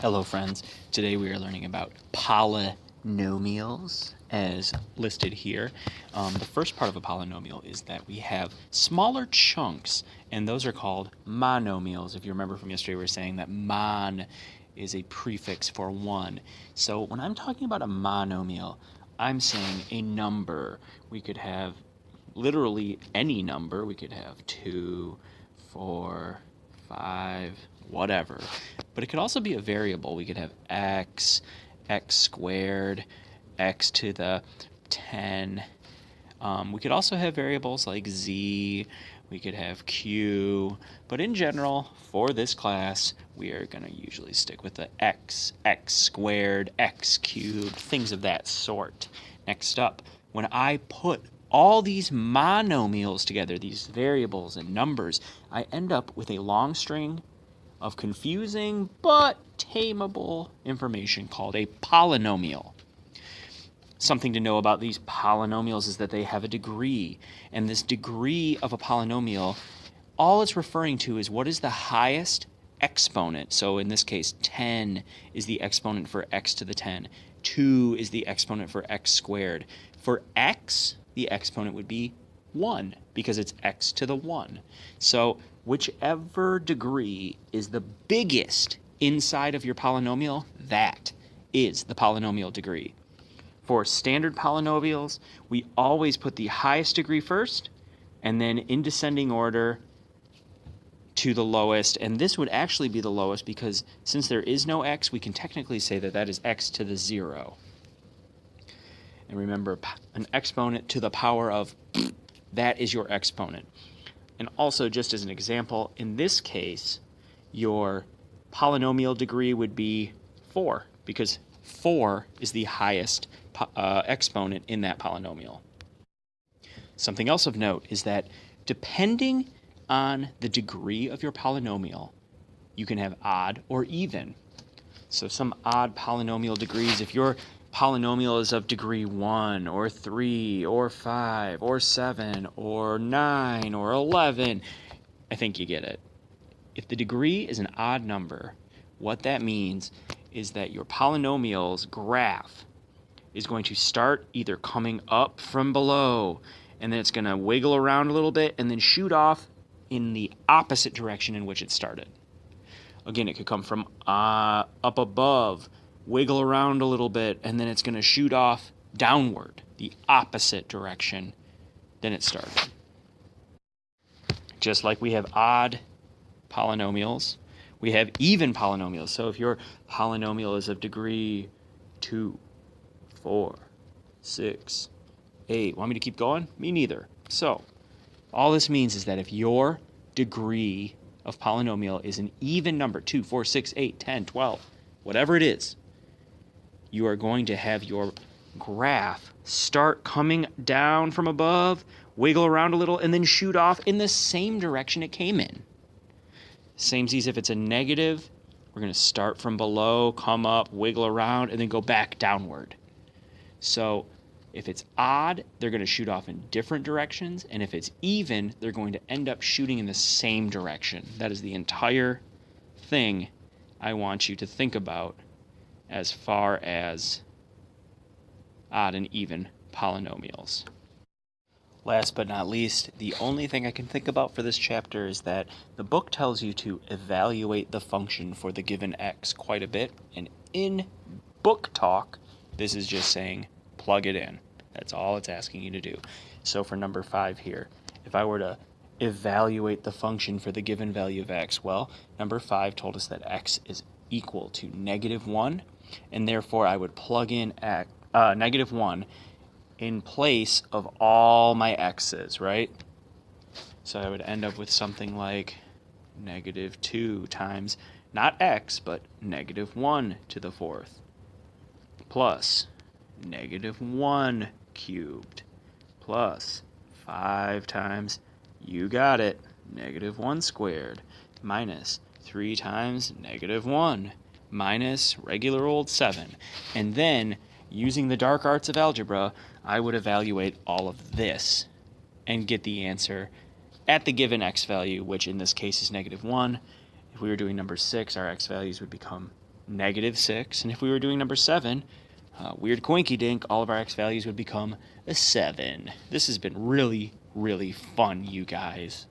Hello friends, today we are learning about polynomials as listed here. The first part of a polynomial is that we have smaller chunks, and those are called monomials. If you remember from yesterday, we were saying that mon is a prefix for one. So when I'm talking about a monomial, I'm saying a number. We could have literally any number. We could have 2, 4, 5, whatever. But it could also be a variable. We could have x, x squared, x to the 10. We could also have variables like z, we could have q, but in general, for this class, we are going to usually stick with the x, x squared, x cubed, things of that sort. Next up, when I put all these monomials together, these variables and numbers, I end up with a long string of confusing but tameable information called a polynomial. Something to know about these polynomials is that they have a degree, and this degree of a polynomial, all it's referring to is what is the highest exponent. So in this case, 10 is the exponent for x to the 10. 2 is the exponent for x squared. For x, the exponent would be 1 because it's x to the 1. So whichever degree is the biggest inside of your polynomial, that is the polynomial degree. For standard polynomials, we always put the highest degree first, and then in descending order to the lowest. And this would actually be the lowest because since there is no x, we can technically say that that is x to the 0. And remember, an exponent to the power of that is your exponent. And also, just as an example, in this case, your polynomial degree would be 4 because 4 is the highest exponent in that polynomial. Something else of note is that depending on the degree of your polynomial, you can have odd or even. So some odd polynomial degrees, if your polynomial is of degree 1 or 3 or 5 or 7 or 9 or 11, I think you get it. If the degree is an odd number, what that means is that your polynomial's graph is going to start either coming up from below, and then it's going to wiggle around a little bit and then shoot off in the opposite direction in which it started. Again, it could come from up above, wiggle around a little bit, and then it's going to shoot off downward, the opposite direction than it started. Just like we have odd polynomials, we have even polynomials. So if your polynomial is of degree 2, 4, 6, 8. Want me to keep going? Me neither. So all this means is that if your degree of polynomial is an even number, 2, 4, 6, 8, 10, 12, whatever it is, you are going to have your graph start coming down from above, wiggle around a little, and then shoot off in the same direction it came in. Samesies if it's a negative, we're going to start from below, come up, wiggle around, and then go back downward. So if it's odd, they're going to shoot off in different directions, and if it's even, they're going to end up shooting in the same direction. That is the entire thing I want you to think about as far as odd and even polynomials. Last but not least, the only thing I can think about for this chapter is that the book tells you to evaluate the function for the given x quite a bit, and in book talk, this is just saying plug it in. That's all it's asking you to do. So for number 5 here, if I were to evaluate the function for the given value of x, well, number 5 told us that x is equal to -1, and therefore I would plug in -1 in place of all my x's, right? So I would end up with something like -2 times, not x, but -1 to the 4th, plus -1 cubed, plus 5 times, you got it, -1 squared, minus 3 times -1, minus regular old 7. And then, using the dark arts of algebra, I would evaluate all of this and get the answer at the given x value, which in this case is -1. If we were doing number 6, our x values would become -6. And if we were doing number 7, weird coinky dink, all of our x values would become a 7. This has been really, really fun, you guys.